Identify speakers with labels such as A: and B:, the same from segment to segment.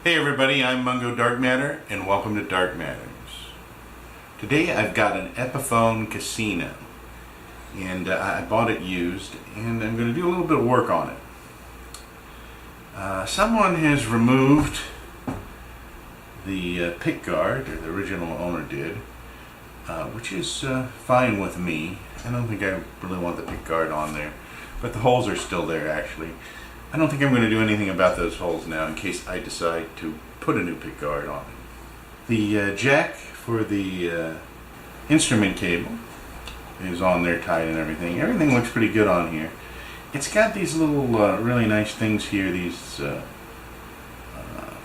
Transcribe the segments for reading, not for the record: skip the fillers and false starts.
A: Hey everybody, I'm Mungo Dark Matter and welcome to Dark Matters. Today I've got an Epiphone Casino and I bought it used and I'm going to do a little bit of work on it. Someone has removed the pick guard, or the original owner did, which is fine with me. I don't think I really want the pick guard on there, but the holes are still there actually. I don't think I'm going to do anything about those holes now in case I decide to put a new pick guard on it. The jack for the instrument cable is on there tight and everything. Everything looks pretty good on here. It's got these little really nice things here, these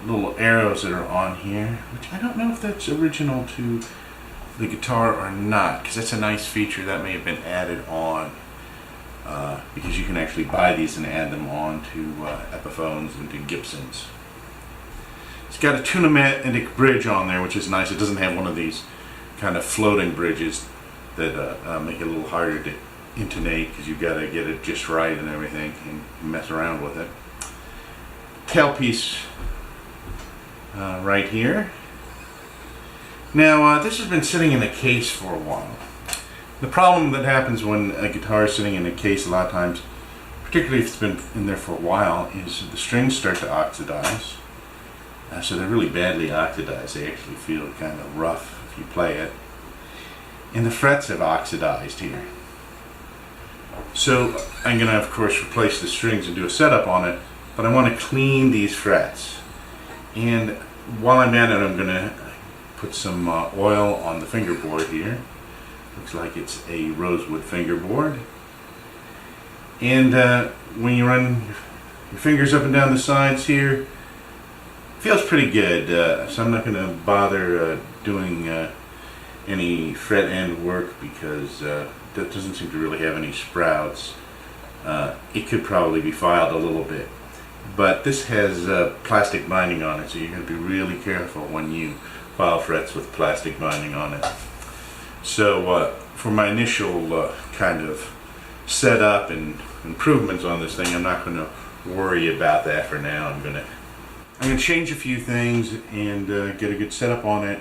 A: little arrows that are on here, which I don't know if that's original to the guitar or not, because that's a nice feature that may have been added on. Because you can actually buy these and add them on to Epiphones and to Gibsons. It's got a tunematic bridge on there, which is nice. It doesn't have one of these kind of floating bridges that make it a little harder to intonate, because you've got to get it just right and everything and mess around with it. Tailpiece right here. Now this has been sitting in a case for a while. The problem that happens when a guitar is sitting in a case a lot of times, particularly if it's been in there for a while, is the strings start to oxidize. So they're really badly oxidized. They actually feel kind of rough if you play it. And the frets have oxidized here. So I'm going to, of course, replace the strings and do a setup on it, but I want to clean these frets. And while I'm at it, I'm going to put some oil on the fingerboard here. Looks like it's a rosewood fingerboard. And when you run your fingers up and down the sides here, it feels pretty good. So I'm not going to bother doing any fret end work because that doesn't seem to really have any sprouts. It could probably be filed a little bit. But this has plastic binding on it, so you're going to be really careful when you file frets with plastic binding on it. So for my initial kind of setup and improvements on this thing, I'm not going to worry about that for now. I'm going to change a few things and get a good setup on it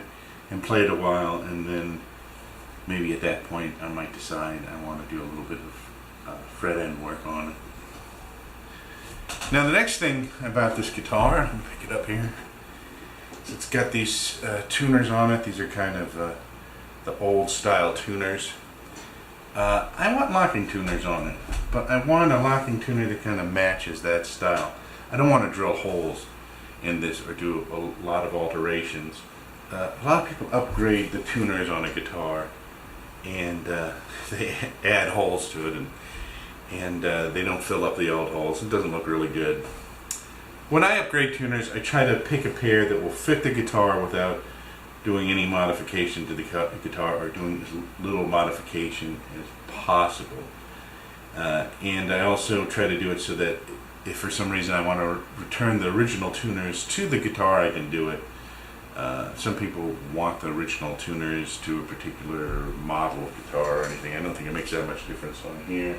A: and play it a while, and then maybe at that point I might decide I want to do a little bit of fret end work on it. Now the next thing about this guitar, let me pick it up here. So it's got these tuners on it. These are kind of the old style tuners. I want locking tuners on it, but I want a locking tuner that kind of matches that style. I don't want to drill holes in this or do a lot of alterations. A lot of people upgrade the tuners on a guitar and they add holes to it, and they don't fill up the old holes. It doesn't look really good. When I upgrade tuners, I try to pick a pair that will fit the guitar without doing any modification to the guitar, or doing as little modification as possible. And I also try to do it so that if for some reason I want to return the original tuners to the guitar, I can do it. Some people want the original tuners to a particular model of guitar or anything. I don't think it makes that much difference on here.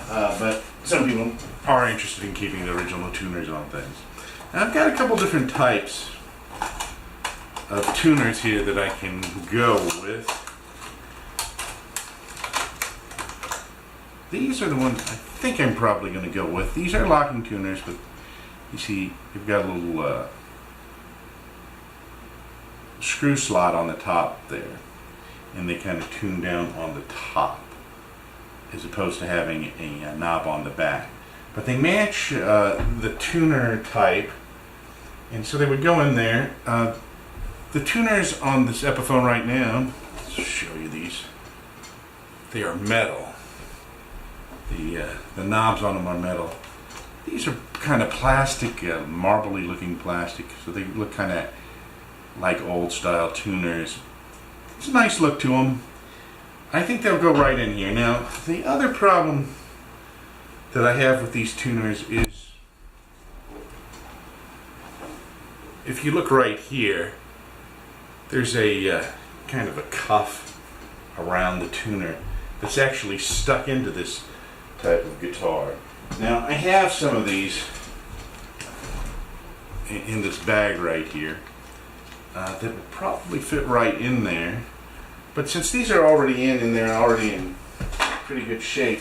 A: But some people are interested in keeping the original tuners on things. Now, I've got a couple different types of tuners here that I can go with. These are the ones I think I'm probably going to go with. These are locking tuners, but you see you've got a little screw slot on the top there, and they kind of tune down on the top as opposed to having a knob on the back. But they match the tuner type, and so they would go in there. The tuners on this Epiphone right now, let's show you these. They are metal. The knobs on them are metal. These are kind of plastic, marbly looking plastic, so they look kind of like old style tuners. It's a nice look to them. I think they'll go right in here. Now, the other problem that I have with these tuners is, if you look right here, there's a kind of a cuff around the tuner that's actually stuck into this type of guitar. Now, I have some of these in this bag right here that will probably fit right in there. But since these are already in and they're already in pretty good shape,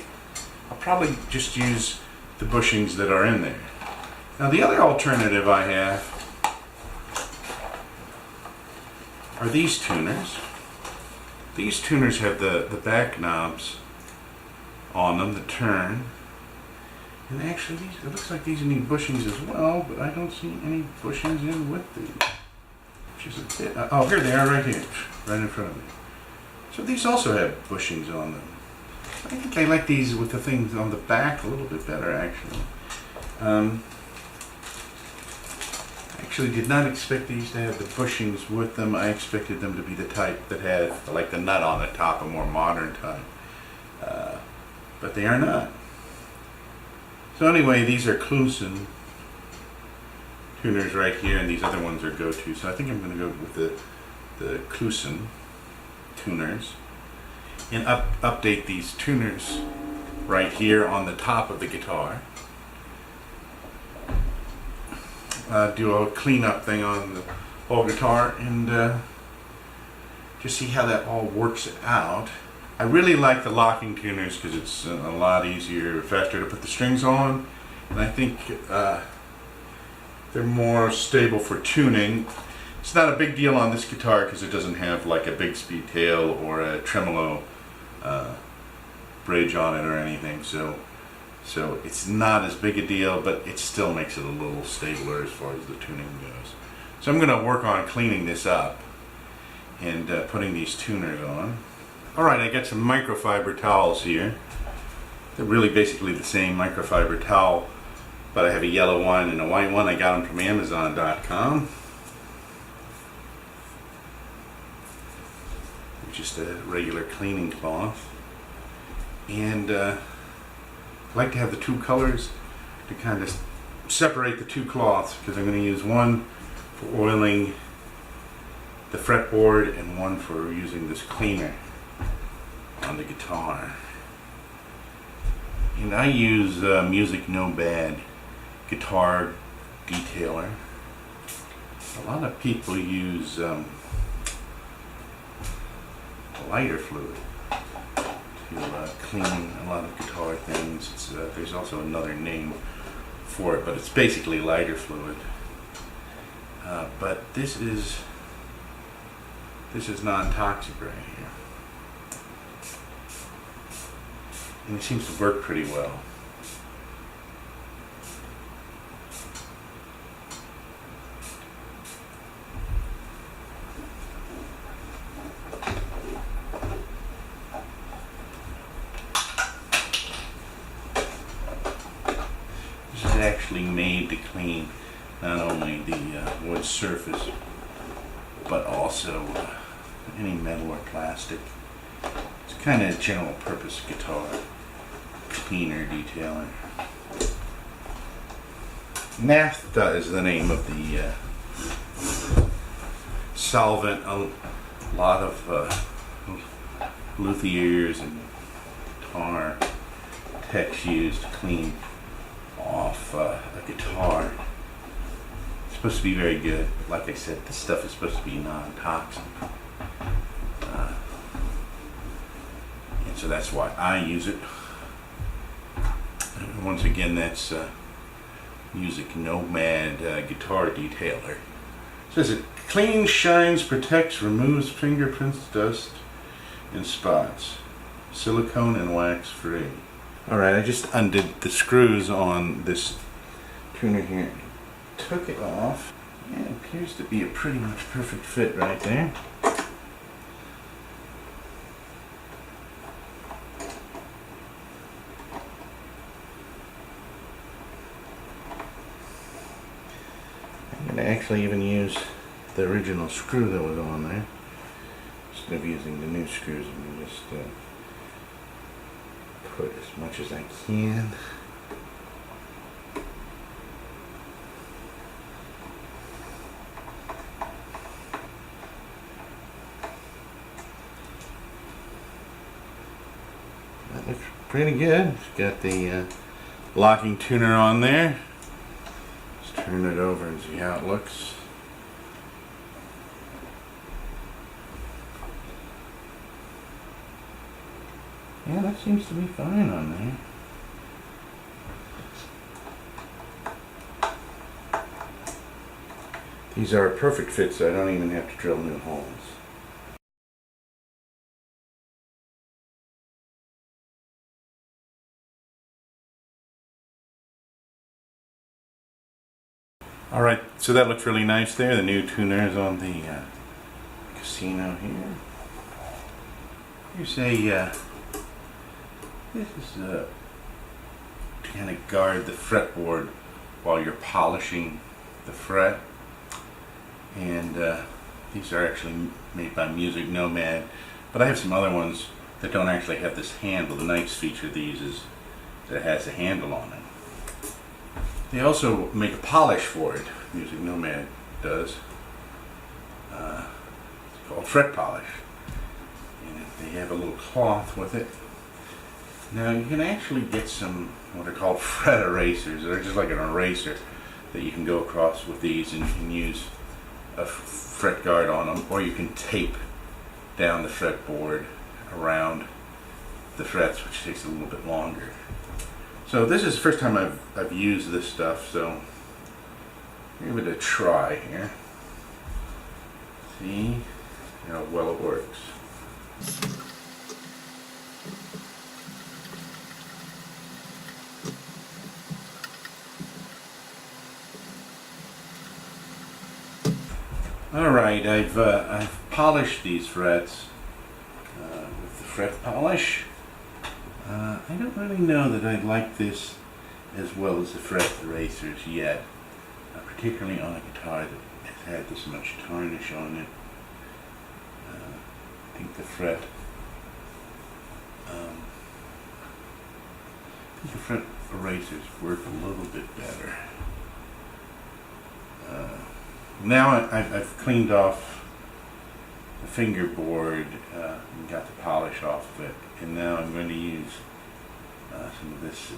A: I'll probably just use the bushings that are in there. Now the other alternative I have are these tuners. These tuners have the back knobs on them that turn. And actually, it looks like these need bushings as well, but I don't see any bushings in with these. Which is a bit... oh, here they are right here, right in front of me. So these also have bushings on them. I think I like these with the things on the back a little bit better, actually. Actually did not expect these to have the bushings with them. I expected them to be the type that had like the nut on the top, a more modern type. But they are not. So anyway, these are Klusen tuners right here, and these other ones are go-to. So I think I'm going to go with the Klusen tuners and update these tuners right here on the top of the guitar. Do a cleanup thing on the whole guitar and just see how that all works out. I really like the locking tuners because it's a lot easier, faster to put the strings on, and I think they're more stable for tuning. It's not a big deal on this guitar because it doesn't have like a big speed tail or a tremolo bridge on it or anything, so it's not as big a deal, but it still makes it a little stabler as far as the tuning goes. So I'm going to work on cleaning this up and putting these tuners on. Alright, I got some microfiber towels here. They're really basically the same microfiber towel, but I have a yellow one and a white one. I got them from Amazon.com. Just a regular cleaning cloth. And I like to have the two colors to kind of separate the two cloths, because I'm going to use one for oiling the fretboard and one for using this cleaner on the guitar. And I use Music No Bad guitar detailer. A lot of people use lighter fluid to clean a lot of guitar things. There's also another name for it, but it's basically lighter fluid. But this is non-toxic right here. And it seems to work pretty well. This is actually made to clean not only the wood surface, but also any metal or plastic. It's kind of a general purpose guitar cleaner detailer. Naphtha is the name of the solvent a lot of luthiers and guitar techs use to clean off a guitar. It's supposed to be very good. Like I said, this stuff is supposed to be non-toxic. And so that's why I use it. And once again, that's Music Nomad guitar detailer. It says it cleans, shines, protects, removes fingerprints, dust, and spots. Silicone and wax free. Alright, I just undid the screws on this tuner here. Took it off. And it appears to be a pretty much perfect fit right there. I'm going to actually even use the original screw that was on there instead of using the new screws. I'm going to just put as much as I can. That looks pretty good. It's got the locking tuner on there. Let's turn it over and see how it looks. Yeah, that seems to be fine on there. These are a perfect fit, so I don't even have to drill new holes. Alright, so that looks really nice there. The new tuner is on the Casino here. Here's a, this is to kind of guard the fretboard while you're polishing the fret. And these are actually made by Music Nomad, but I have some other ones that don't actually have this handle. The nice feature of these is that it has a handle on it. They also make a polish for it. Music Nomad does. It's called Fret Polish. And they have a little cloth with it. Now you can actually get some what are called fret erasers. They're just like an eraser that you can go across with these, and you can use a fret guard on them, or you can tape down the fretboard around the frets, which takes a little bit longer. So this is the first time I've used this stuff, so give it a try here. See how well it works. Alright, I've polished these frets with the fret polish. I don't really know that I like this as well as the fret erasers yet, particularly on a guitar that has had this much tarnish on it. I think the fret erasers work a little bit better. Now I've cleaned off the fingerboard and got the polish off of it, and now I'm going to use some of this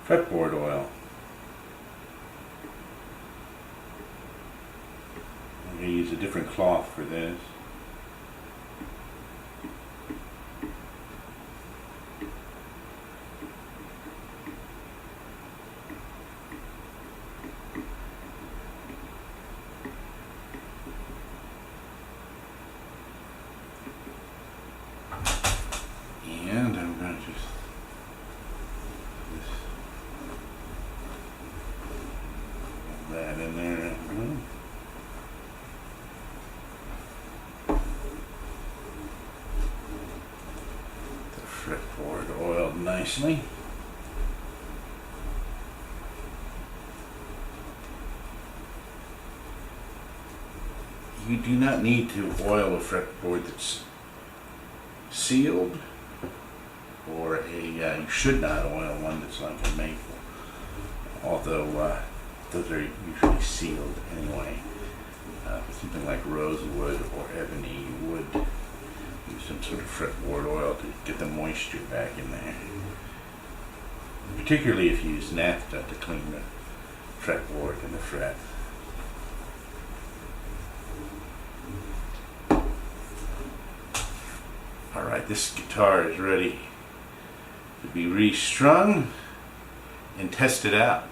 A: fretboard oil. I'm going to use a different cloth for this. And I'm going to just put that in there. The fretboard oiled nicely. You do not need to oil a fretboard that's sealed, or you should not oil one that's like a maple, although those are usually sealed anyway. For something like rosewood or ebony, you would use some sort of fretboard oil to get the moisture back in there, particularly if you use naphtha to clean the fretboard and the fret. Alright, this guitar is ready to be restrung and tested out.